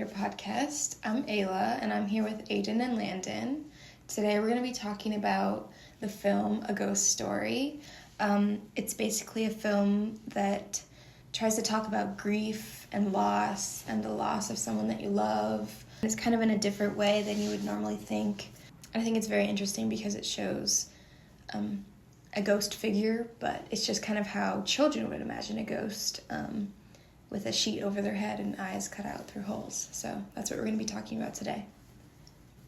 podcast. I'm Ayla, and I'm here with Aiden and Landon. Today we're going to be talking about the film A Ghost Story. It's basically a film that tries to talk about grief and loss and the loss of someone that you love. It's kind of in a different way than you would normally think. I think it's very interesting because it shows a ghost figure, but it's just kind of how children would imagine a ghost, with a sheet over their head and eyes cut out through holes. So that's what we're going to be talking about today.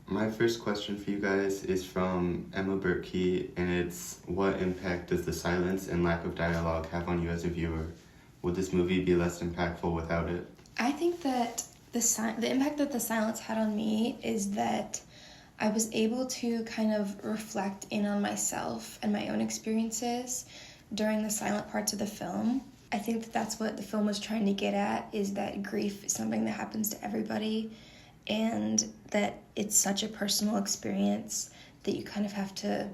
My first question for you guys is from Emma Burke, and it's, what impact does the silence and lack of dialogue have on you as a viewer? Would this movie be less impactful without it? I think that the impact that the silence had on me is that I was able to kind of reflect in on myself and my own experiences during the silent parts of the film. I think that that's what the film was trying to get at, is that grief is something that happens to everybody, and that it's such a personal experience that you kind of have to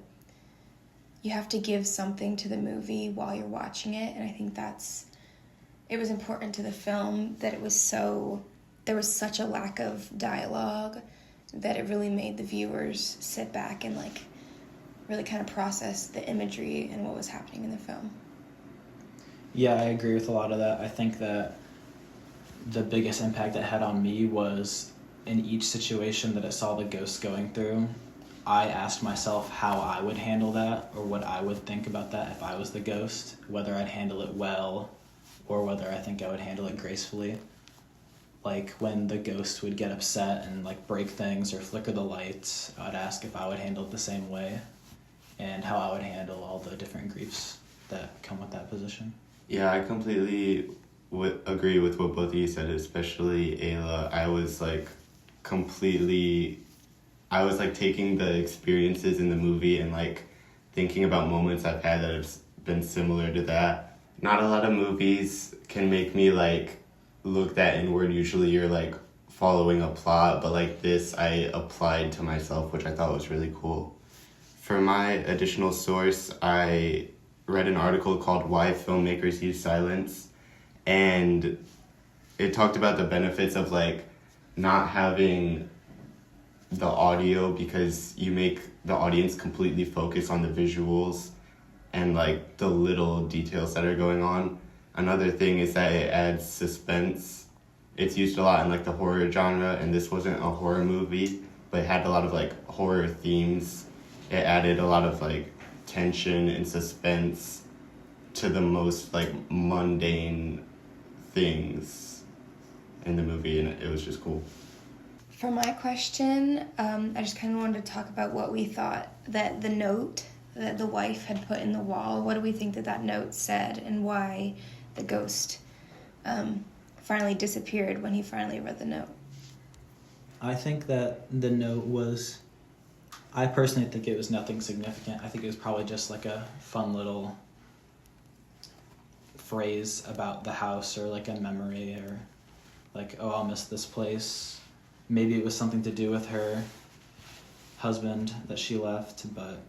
give something to the movie while you're watching it. And I think it was important to the film that there was such a lack of dialogue that it really made the viewers sit back and really kind of process the imagery and what was happening in the film. Yeah, I agree with a lot of that. I think that the biggest impact it had on me was in each situation that I saw the ghost going through, I asked myself how I would handle that or what I would think about that if I was the ghost, whether I'd handle it well or whether I think I would handle it gracefully. Like when the ghost would get upset and break things or flicker the lights, I'd ask if I would handle it the same way and how I would handle all the different griefs that come with that position. Yeah, I completely agree with what both of you said, especially Ayla. I was taking the experiences in the movie and thinking about moments I've had that have been similar to that. Not a lot of movies can make me look that inward. Usually you're following a plot, but this I applied to myself, which I thought was really cool. For my additional source, I read an article called Why Filmmakers Use Silence, and it talked about the benefits of not having the audio, because you make the audience completely focus on the visuals and the little details that are going on. Another thing is that it adds suspense. It's used a lot in the horror genre, and this wasn't a horror movie, but it had a lot of horror themes. It added a lot of tension and suspense to the most mundane things in the movie, and it was just cool. For my question, I just kind of wanted to talk about what we thought that the note that the wife had put in the wall, what do we think that note said, and why the ghost finally disappeared when he finally read the note? I think that the note was, I personally think it was nothing significant. I think it was probably just a fun little phrase about the house, or a memory, or oh, I'll miss this place. Maybe it was something to do with her husband that she left, but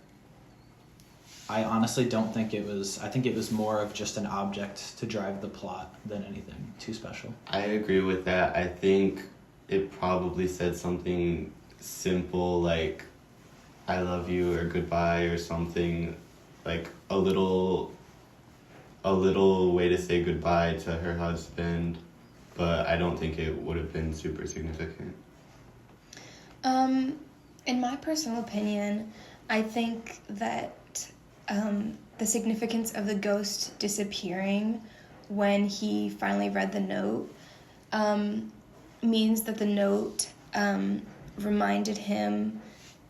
I honestly don't think it was. I think it was more of just an object to drive the plot than anything too special. I agree with that. I think it probably said something simple I love you or goodbye or something, a little way to say goodbye to her husband, but I don't think it would have been super significant. In my personal opinion, I think that the significance of the ghost disappearing when he finally read the note means that the note reminded him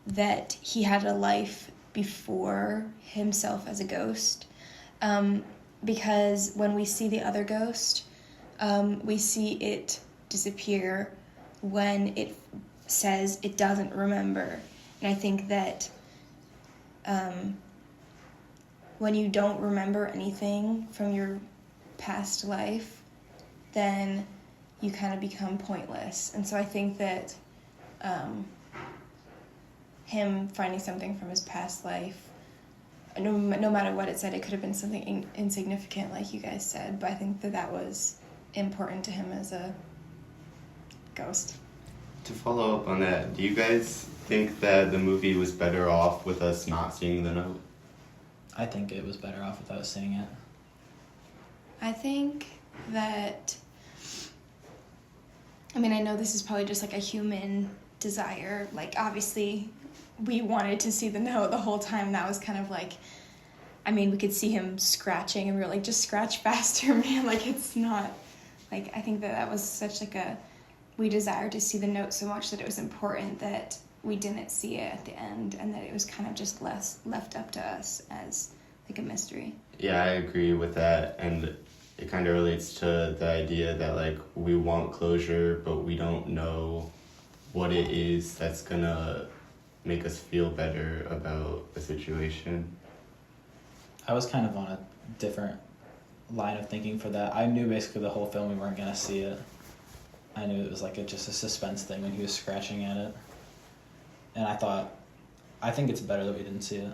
that he had a life before himself as a ghost. Because when we see the other ghost, we see it disappear when it says it doesn't remember. And I think that when you don't remember anything from your past life, then you kind of become pointless. And so I think that him finding something from his past life, no matter what it said, it could have been something insignificant, like you guys said, but I think that was important to him as a ghost. To follow up on that, do you guys think that the movie was better off with us not seeing the note? I think it was better off without seeing it. I think that, I mean, I know this is probably just like a human desire. Like, obviously, we wanted to see the note the whole time. That was kind of like, I mean, we could see him scratching and we were like, just scratch faster, man. Like, it's not, like, I think that was such like we desired to see the note so much that it was important that we didn't see it at the end, and that it was kind of just left up to us as like a mystery. Yeah, I agree with that, and it kind of relates to the idea that like we want closure, but we don't know what it is that's gonna make us feel better about the situation. I was kind of on a different line of thinking for that. I knew basically the whole film we weren't gonna see it. I knew it was like just a suspense thing when he was scratching at it. And I think it's better that we didn't see it.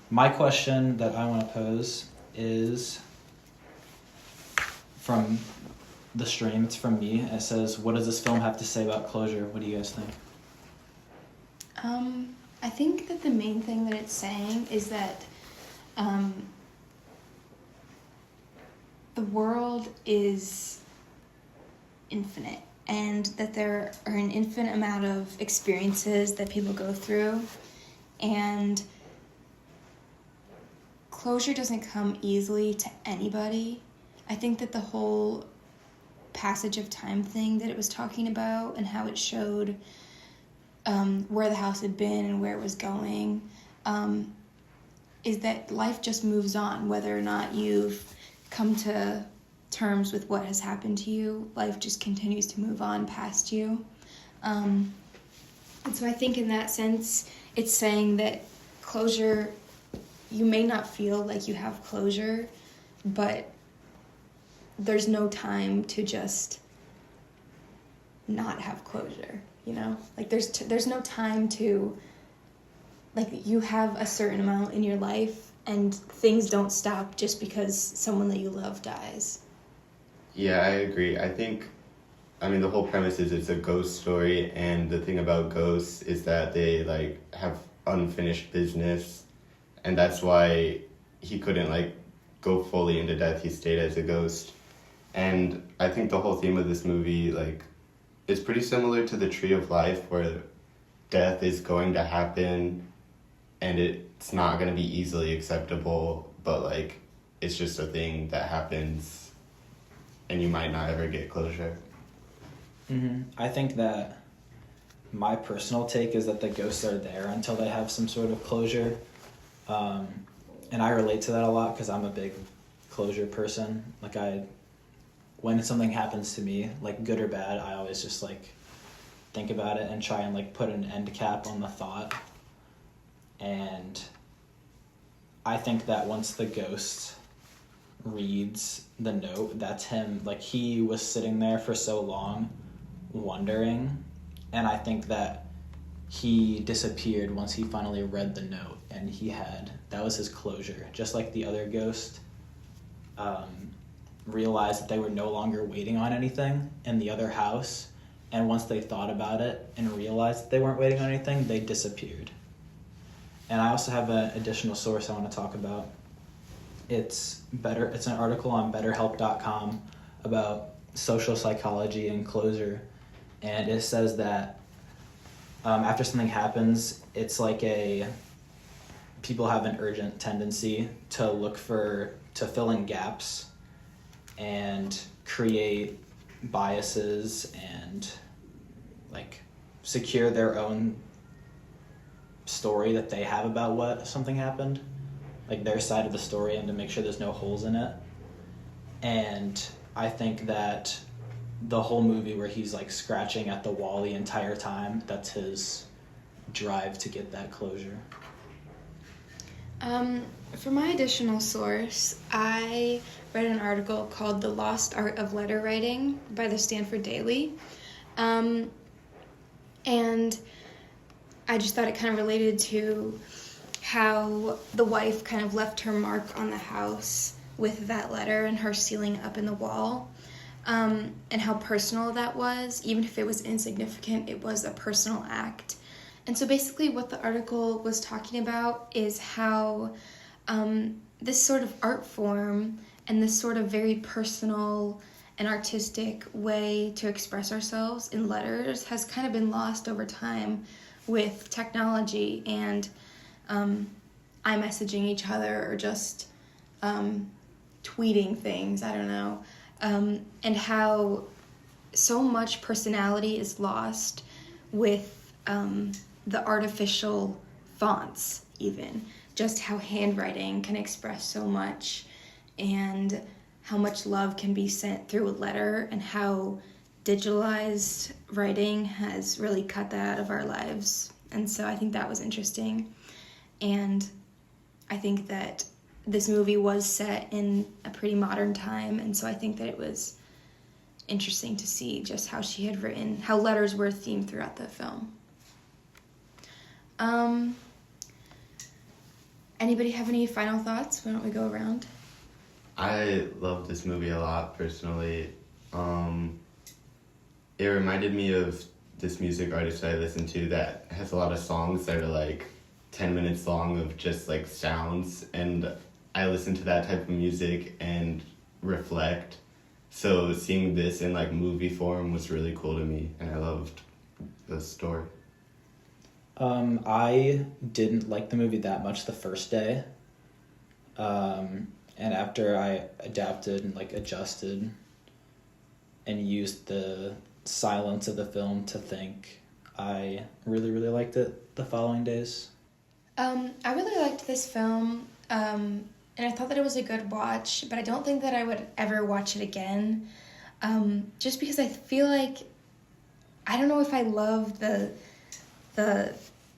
My question that I want to pose is from the stream. It's from me. It says, what does this film have to say about closure? What do you guys think? I think that the main thing that it's saying is that the world is infinite, and that there are an infinite amount of experiences that people go through, and closure doesn't come easily to anybody. I think that the whole passage of time thing that it was talking about, and how it showed where the house had been and where it was going, is that life just moves on. Whether or not you've come to terms with what has happened to you, life just continues to move on past you. And so I think in that sense, it's saying that closure, you may not feel like you have closure, but there's no time to just not have closure, you know? Like there's no time to, like, you have a certain amount in your life, and things don't stop just because someone that you love dies. Yeah, I agree. I mean, the whole premise is it's a ghost story, and the thing about ghosts is that they, like, have unfinished business, and that's why he couldn't, like, go fully into death. He stayed as a ghost. And I think the whole theme of this movie, like, it's pretty similar to the Tree of Life, where death is going to happen, and it's not going to be easily acceptable, but, like, it's just a thing that happens, and you might not ever get closure. Mm-hmm. I think that my personal take is that the ghosts are there until they have some sort of closure. And I relate to that a lot because I'm a big closure person. Like, when something happens to me, like good or bad, I always just like think about it and try and like put an end cap on the thought. And I think that once the ghost reads the note, that's him. Like, he was sitting there for so long wondering, and I think that he disappeared once he finally read the note, and that was his closure. Just like the other ghost realized that they were no longer waiting on anything in the other house, and once they thought about it and realized that they weren't waiting on anything, they disappeared. And I also have an additional source I want to talk about. It's an article on BetterHelp.com about social psychology and closure, and it says that after something happens, it's like people have an urgent tendency to fill in gaps and create biases and like secure their own story that they have about what something happened, like their side of the story, and to make sure there's no holes in it. And I think that the whole movie where he's like scratching at the wall the entire time, that's his drive to get that closure. For my additional source, I read an article called The Lost Art of Letter Writing by the Stanford Daily. And I just thought it kind of related to how the wife kind of left her mark on the house with that letter and her sealing it up in the wall. and how personal that was. Even if it was insignificant, it was a personal act. And so basically what the article was talking about is how this sort of art form and this sort of very personal and artistic way to express ourselves in letters has kind of been lost over time with technology and iMessaging each other or just tweeting things, I don't know, and how so much personality is lost with the artificial fonts even, just how handwriting can express so much and how much love can be sent through a letter and how digitalized writing has really cut that out of our lives. And so I think that was interesting. And I think that this movie was set in a pretty modern time, and so I think that it was interesting to see just how she had written, how letters were themed throughout the film. Anybody have any final thoughts? Why don't we go around? I love this movie a lot, personally. It reminded me of this music artist I listen to that has a lot of songs that are like 10 minutes long of just like sounds, and I listen to that type of music and reflect. So seeing this in like movie form was really cool to me, and I loved the story. I didn't like the movie that much the first day. And after I adapted and like adjusted and used the silence of the film to think, I really, really liked it the following days. I really liked this film, and I thought that it was a good watch, but I don't think that I would ever watch it again, just because I feel like, I don't know if I love the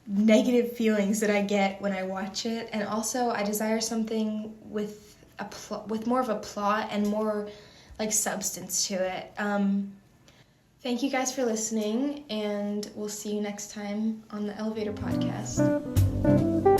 negative feelings that I get when I watch it, and also I desire something with with more of a plot and more like substance to it. Thank you guys for listening, and we'll see you next time on the Elevator Podcast.